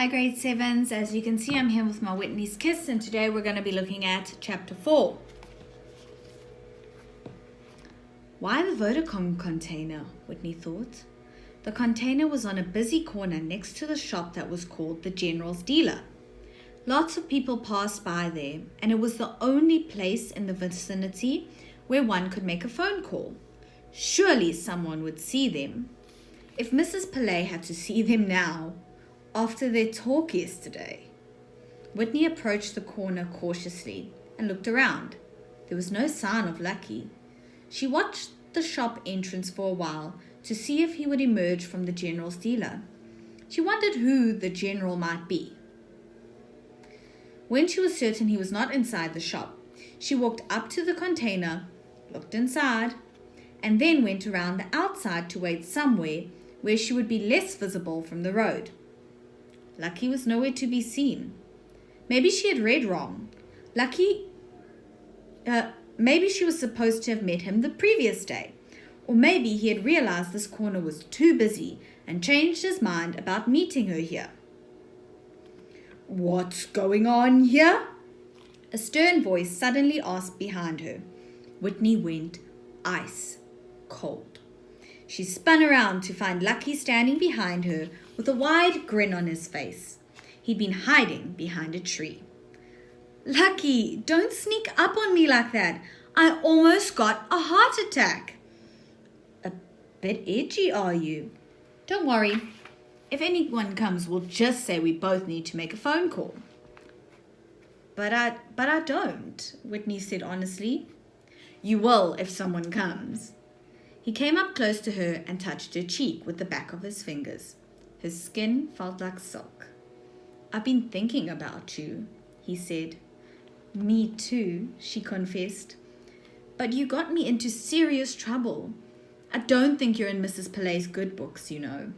Hi grade 7s, as you can see I'm here with my Whitney's Kiss and today we're going to be looking at chapter 4. Why the Vodacom container? Whitney thought. The container was on a busy corner next to the shop that was called the General's Dealer. Lots of people passed by there and it was the only place in the vicinity where one could make a phone call. Surely someone would see them. If Mrs. Pillay had to see them now, after their talk yesterday. Whitney approached the corner cautiously and looked around. There was no sign of Lucky. She watched the shop entrance for a while to see if he would emerge from the General's Dealer. She wondered who the General might be. When she was certain he was not inside the shop, she walked up to the container, looked inside, and then went around the outside to wait somewhere where she would be less visible from the road. Lucky was nowhere to be seen. Maybe she had read wrong. Maybe she was supposed to have met him the previous day. Or maybe he had realized this corner was too busy and changed his mind about meeting her here. "What's going on here?" A stern voice suddenly asked behind her. Whitney went ice cold. She spun around to find Lucky standing behind her with a wide grin on his face. He'd been hiding behind a tree. "Lucky, don't sneak up on me like that. I almost got a heart attack." "A bit edgy, are you?" "Don't worry. If anyone comes, we'll just say we both need to make a phone call." But I don't," Whitney said honestly. "You will if someone comes." He came up close to her and touched her cheek with the back of his fingers. His skin felt like silk. "I've been thinking about you," he said. "Me too," she confessed. "But you got me into serious trouble. I don't think you're in Mrs. Pillay's good books, you know."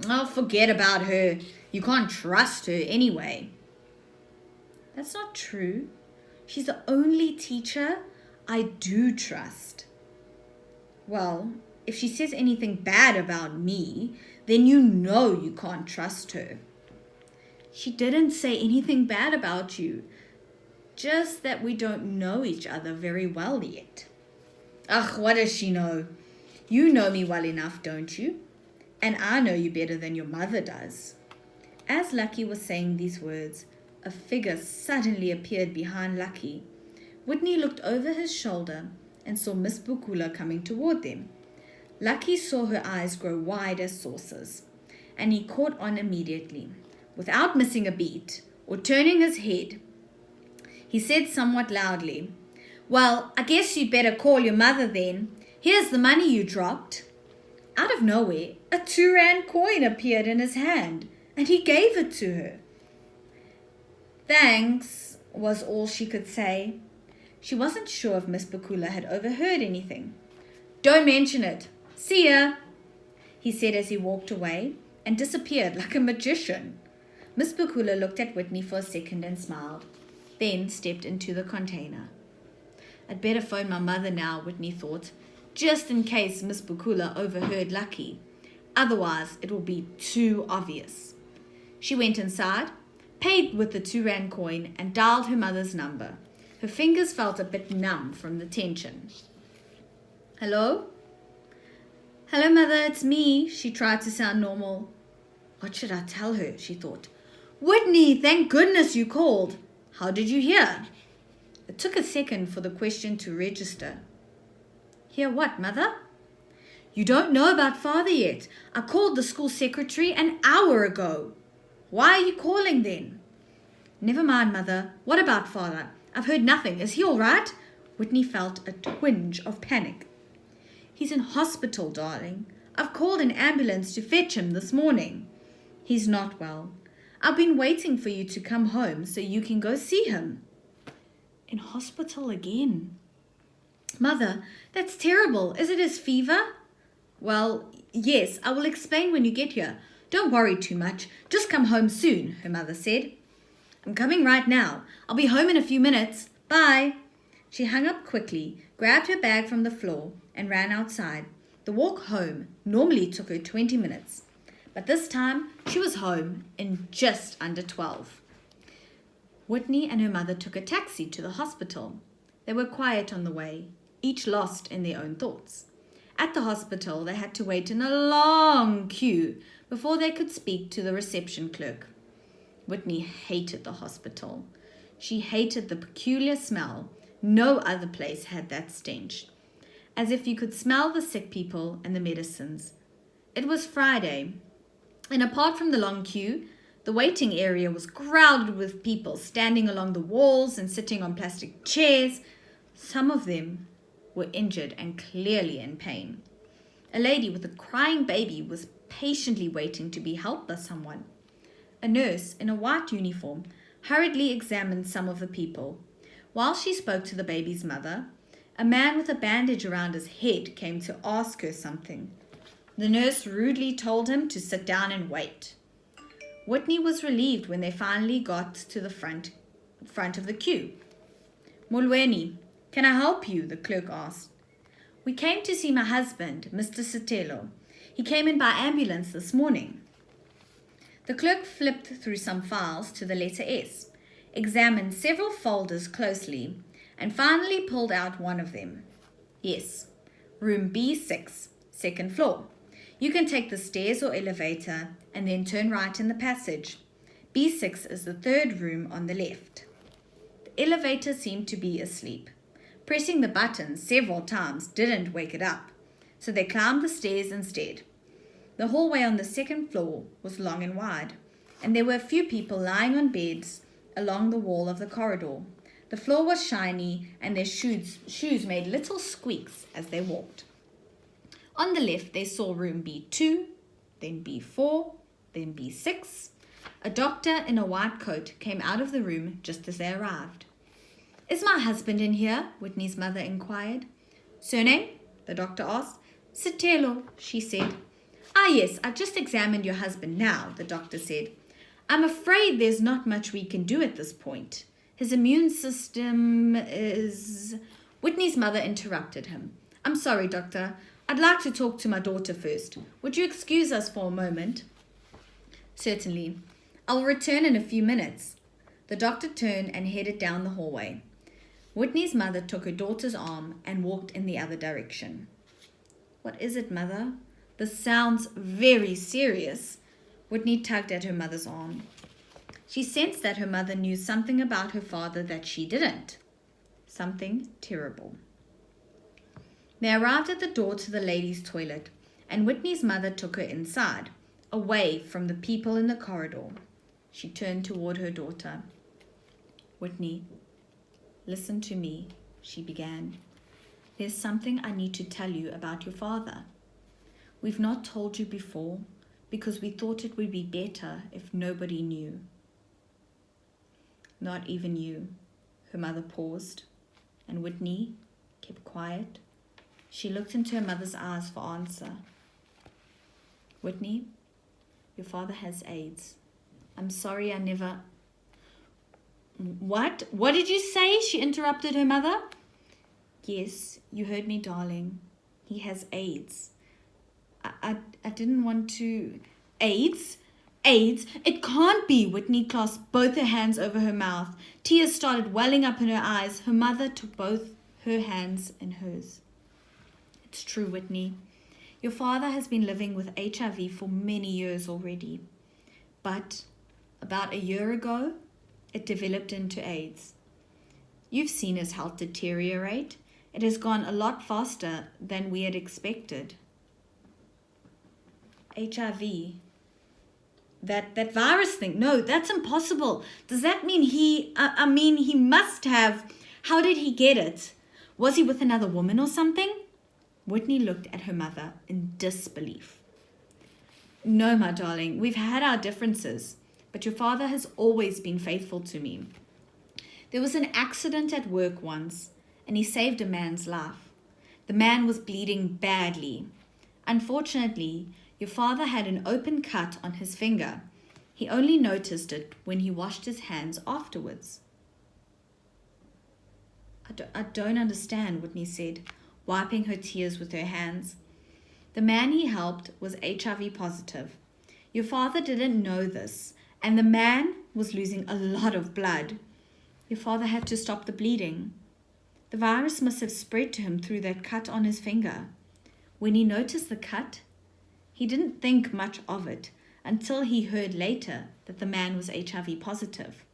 "Oh, forget about her. You can't trust her anyway." "That's not true. She's the only teacher I do trust." "Well, if she says anything bad about me, then you know you can't trust her." "She didn't say anything bad about you. Just that we don't know each other very well yet." "Ugh, what does she know? You know me well enough, don't you? And I know you better than your mother does." As Lucky was saying these words, a figure suddenly appeared behind Lucky. Whitney looked over his shoulder and saw Miss Bukula coming toward them. Lucky saw her eyes grow wide as saucers, and he caught on immediately. Without missing a beat or turning his head, he said somewhat loudly, "Well, I guess you'd better call your mother then. Here's the money you dropped." Out of nowhere, a 2 Rand coin appeared in his hand, and he gave it to her. "Thanks," was all she could say. She wasn't sure if Miss Bukula had overheard anything. "Don't mention it. See ya," he said as he walked away and disappeared like a magician. Miss Bukula looked at Whitney for a second and smiled, then stepped into the container. "I'd better phone my mother now," Whitney thought, just in case Miss Bukula overheard Lucky. Otherwise, it will be too obvious. She went inside, paid with the 2 Rand coin, and dialed her mother's number. Her fingers felt a bit numb from the tension. "Hello?" "Hello, Mother, it's me." She tried to sound normal. What should I tell her, she thought. "Whitney, thank goodness you called. How did you hear?" It took a second for the question to register. "Hear what, Mother?" "You don't know about Father yet. I called the school secretary an hour ago." "Why are you calling then?" "Never mind, Mother. What about Father? I've heard nothing. Is he all right?" Whitney felt a twinge of panic. "He's in hospital, darling. I've called an ambulance to fetch him this morning." "He's not well. I've been waiting for you to come home so you can go see him." "In hospital again?" "Mother, that's terrible. Is it his fever?" "Well, yes, I will explain when you get here. Don't worry too much. Just come home soon," her mother said. "I'm coming right now. I'll be home in a few minutes. Bye." She hung up quickly, grabbed her bag from the floor, and ran outside. The walk home normally took her 20 minutes. But this time, she was home in just under 12. Whitney and her mother took a taxi to the hospital. They were quiet on the way, each lost in their own thoughts. At the hospital, they had to wait in a long queue before they could speak to the reception clerk. Whitney hated the hospital. She hated the peculiar smell. No other place had that stench. As if you could smell the sick people and the medicines. It was Friday, and apart from the long queue, the waiting area was crowded with people standing along the walls and sitting on plastic chairs. Some of them were injured and clearly in pain. A lady with a crying baby was patiently waiting to be helped by someone. A nurse in a white uniform hurriedly examined some of the people. While she spoke to the baby's mother, a man with a bandage around his head came to ask her something. The nurse rudely told him to sit down and wait. Whitney was relieved when they finally got to the front of the queue. "Molweni, can I help you?" the clerk asked. "We came to see my husband, Mr. Sotelo. He came in by ambulance this morning." The clerk flipped through some files to the letter S, examined several folders closely, and finally pulled out one of them. "Yes, room B6, second floor. You can take the stairs or elevator and then turn right in the passage. B6 is the third room on the left." The elevator seemed to be asleep. Pressing the button several times didn't wake it up, so they climbed the stairs instead. The hallway on the second floor was long and wide, and there were a few people lying on beds along the wall of the corridor. The floor was shiny, and their shoes made little squeaks as they walked. On the left, they saw room B2, then B4, then B6. A doctor in a white coat came out of the room just as they arrived. "Is my husband in here?" Whitney's mother inquired. "Surname?" the doctor asked. "Sotelo," she said. "Ah, yes, I've just examined your husband now," the doctor said. "I'm afraid there's not much we can do at this point. His immune system is—" Whitney's mother interrupted him. "I'm sorry, doctor. I'd like to talk to my daughter first. Would you excuse us for a moment?" "Certainly. I'll return in a few minutes." The doctor turned and headed down the hallway. Whitney's mother took her daughter's arm and walked in the other direction. "What is it, mother? This sounds very serious." Whitney tugged at her mother's arm. She sensed that her mother knew something about her father that she didn't. Something terrible. They arrived at the door to the ladies' toilet, and Whitney's mother took her inside, away from the people in the corridor. She turned toward her daughter. "Whitney, listen to me," she began. "There's something I need to tell you about your father. We've not told you before because we thought it would be better if nobody knew." "Not even you." Her mother paused, and Whitney kept quiet. She looked into her mother's eyes for answer. "Whitney, your father has AIDS. I'm sorry I never—" "What? What did you say?" she interrupted her mother. "Yes, you heard me, darling. He has AIDS. I didn't want to—" "AIDS? AIDS? It can't be!" Whitney clasped both her hands over her mouth. Tears started welling up in her eyes. Her mother took both her hands in hers. "It's true, Whitney. Your father has been living with HIV for many years already. But about a year ago, it developed into AIDS. You've seen his health deteriorate. It has gone a lot faster than we had expected." "HIV? That virus thing? No, that's impossible. Does that mean he must have... How did he get it? Was he with another woman or something?" Whitney looked at her mother in disbelief. "No, my darling, we've had our differences, but your father has always been faithful to me. There was an accident at work once, and he saved a man's life. The man was bleeding badly. Unfortunately, your father had an open cut on his finger. He only noticed it when he washed his hands afterwards." I don't understand," Whitney said, wiping her tears with her hands. "The man he helped was HIV positive. Your father didn't know this, and the man was losing a lot of blood. Your father had to stop the bleeding. The virus must have spread to him through that cut on his finger. When he noticed the cut, he didn't think much of it until he heard later that the man was HIV positive.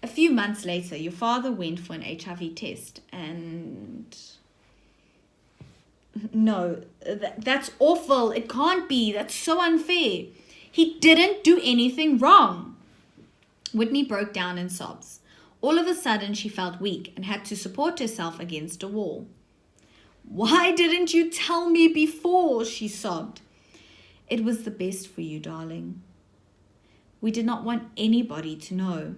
A few months later, your father went for an HIV test and... No, that's awful. It can't be. That's so unfair. He didn't do anything wrong. Whitney broke down in sobs. All of a sudden, she felt weak and had to support herself against a wall. Why didn't you tell me before? She sobbed. It was the best for you, darling. We did not want anybody to know.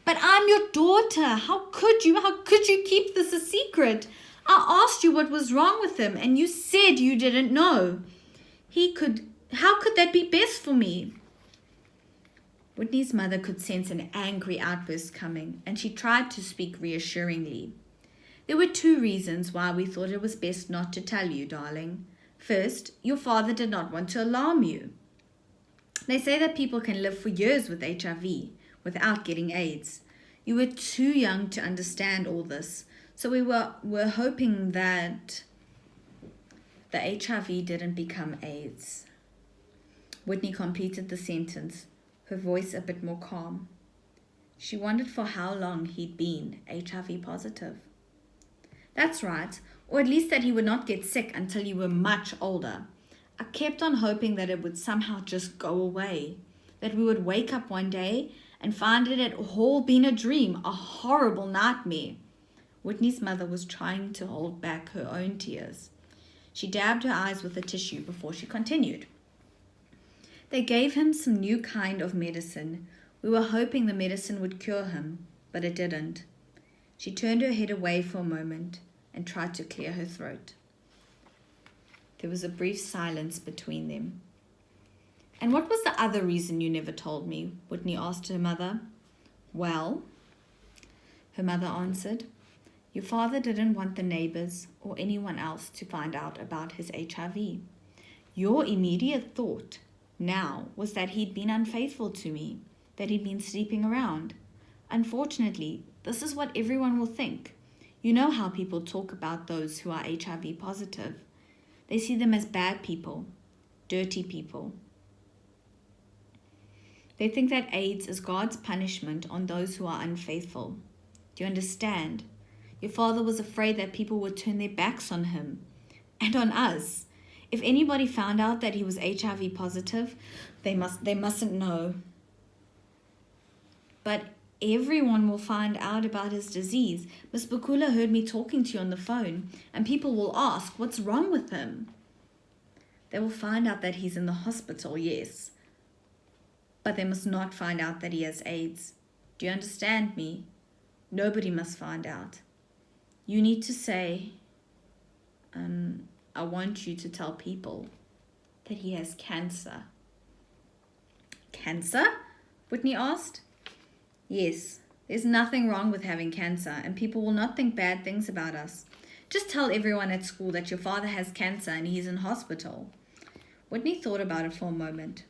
But I'm your daughter. How could you? How could you keep this a secret? I asked you what was wrong with him, and you said you didn't know. How could that be best for me? Whitney's mother could sense an angry outburst coming, and she tried to speak reassuringly. There were 2 reasons why we thought it was best not to tell you, darling. First, your father did not want to alarm you. They say that people can live for years with HIV without getting AIDS. You were too young to understand all this, so we were hoping that the HIV didn't become AIDS. Whitney completed the sentence, her voice a bit more calm. She wondered for how long he'd been HIV positive. That's right, or at least that he would not get sick until you were much older. I kept on hoping that it would somehow just go away, that we would wake up one day and find it had all been a dream, a horrible nightmare. Whitney's mother was trying to hold back her own tears. She dabbed her eyes with a tissue before she continued. They gave him some new kind of medicine. We were hoping the medicine would cure him, but it didn't. She turned her head away for a moment and tried to clear her throat. There was a brief silence between them. And what was the other reason you never told me? Whitney asked her mother. Well, her mother answered, your father didn't want the neighbors or anyone else to find out about his HIV. Your immediate thought now was that he'd been unfaithful to me, that he'd been sleeping around. Unfortunately, this is what everyone will think. You know how people talk about those who are HIV positive. They see them as bad people, dirty people. They think that AIDS is God's punishment on those who are unfaithful. Do you understand? Your father was afraid that people would turn their backs on him and on us. If anybody found out that he was HIV positive, they mustn't know. But everyone will find out about his disease. Miss Bukula heard me talking to you on the phone, and people will ask, what's wrong with him? They will find out that he's in the hospital, yes. But they must not find out that he has AIDS. Do you understand me? Nobody must find out. You need to say, I want you to tell people that he has cancer. Cancer? Whitney asked. Yes, there's nothing wrong with having cancer, and people will not think bad things about us. Just tell everyone at school that your father has cancer and he's in hospital. Whitney thought about it for a moment.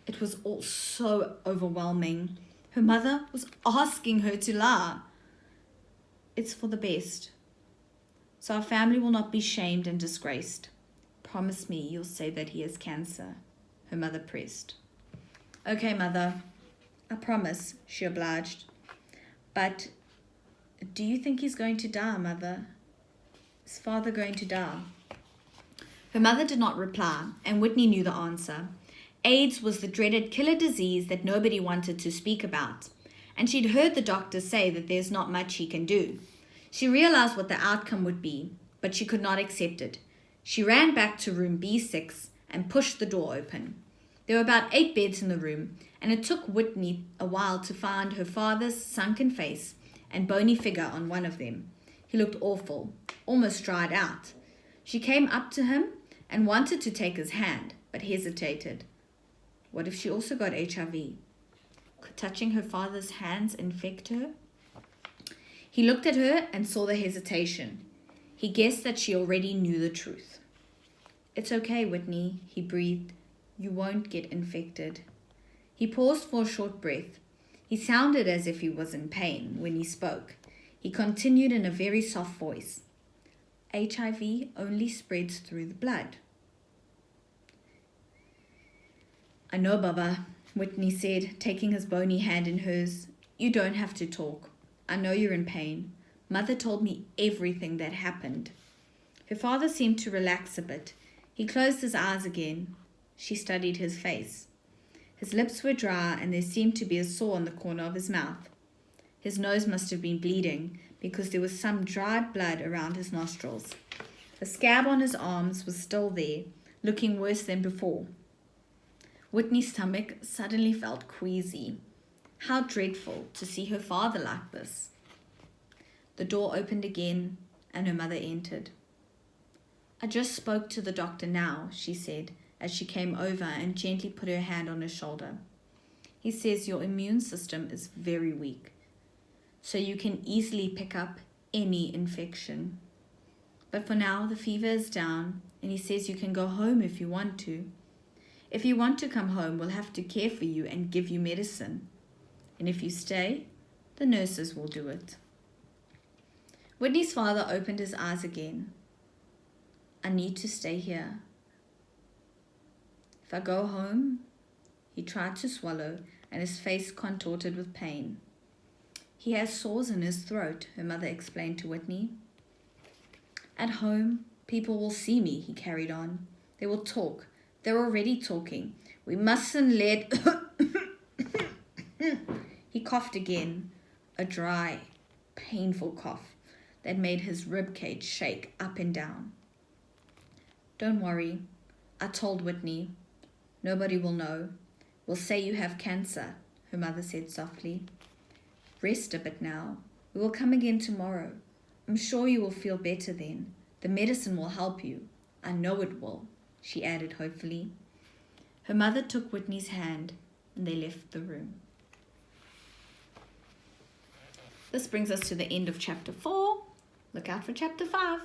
It was all so overwhelming. Her mother was asking her to lie. It's for the best. So our family will not be shamed and disgraced. Promise me you'll say that he has cancer, her mother pressed. Okay, mother, I promise, she obliged. But do you think he's going to die, mother? Is father going to die? Her mother did not reply, and Whitney knew the answer. AIDS was the dreaded killer disease that nobody wanted to speak about, and she'd heard the doctor say that there's not much he can do. She realized what the outcome would be, but she could not accept it. She ran back to room B6 and pushed the door open. There were about 8 beds in the room, and it took Whitney a while to find her father's sunken face and bony figure on one of them. He looked awful, almost dried out. She came up to him and wanted to take his hand, but hesitated. What if she also got HIV? Could touching her father's hands infect her? He looked at her and saw the hesitation. He guessed that she already knew the truth. It's okay, Whitney, he breathed. You won't get infected." He paused for a short breath. He sounded as if he was in pain when he spoke. He continued in a very soft voice. "HIV only spreads through the blood." "I know, Baba," Whitney said, taking his bony hand in hers. "You don't have to talk. I know you're in pain. Mother told me everything that happened." Her father seemed to relax a bit. He closed his eyes again. She studied his face. His lips were dry and there seemed to be a sore on the corner of his mouth. His nose must have been bleeding because there was some dried blood around his nostrils. The scab on his arms was still there, looking worse than before. Whitney's stomach suddenly felt queasy. How dreadful to see her father like this. The door opened again and her mother entered. "I just spoke to the doctor now," she said, as she came over and gently put her hand on his shoulder. "He says your immune system is very weak, so you can easily pick up any infection. But for now, the fever is down, and he says you can go home if you want to. If you want to come home, we'll have to care for you and give you medicine. And if you stay, the nurses will do it." Whitney's father opened his eyes again. "I need to stay here. If I go home," he tried to swallow, and his face contorted with pain. "He has sores in his throat," her mother explained to Whitney. "At home, people will see me," he carried on. "They will talk. They're already talking. We mustn't let..." He coughed again, a dry, painful cough that made his rib cage shake up and down. "Don't worry," I told Whitney. "Nobody will know. We'll say you have cancer," her mother said softly. "Rest a bit now. We will come again tomorrow. I'm sure you will feel better then. The medicine will help you. I know it will," she added hopefully. Her mother took Whitney's hand and they left the room. This brings us to the end of chapter 4. Look out for chapter 5.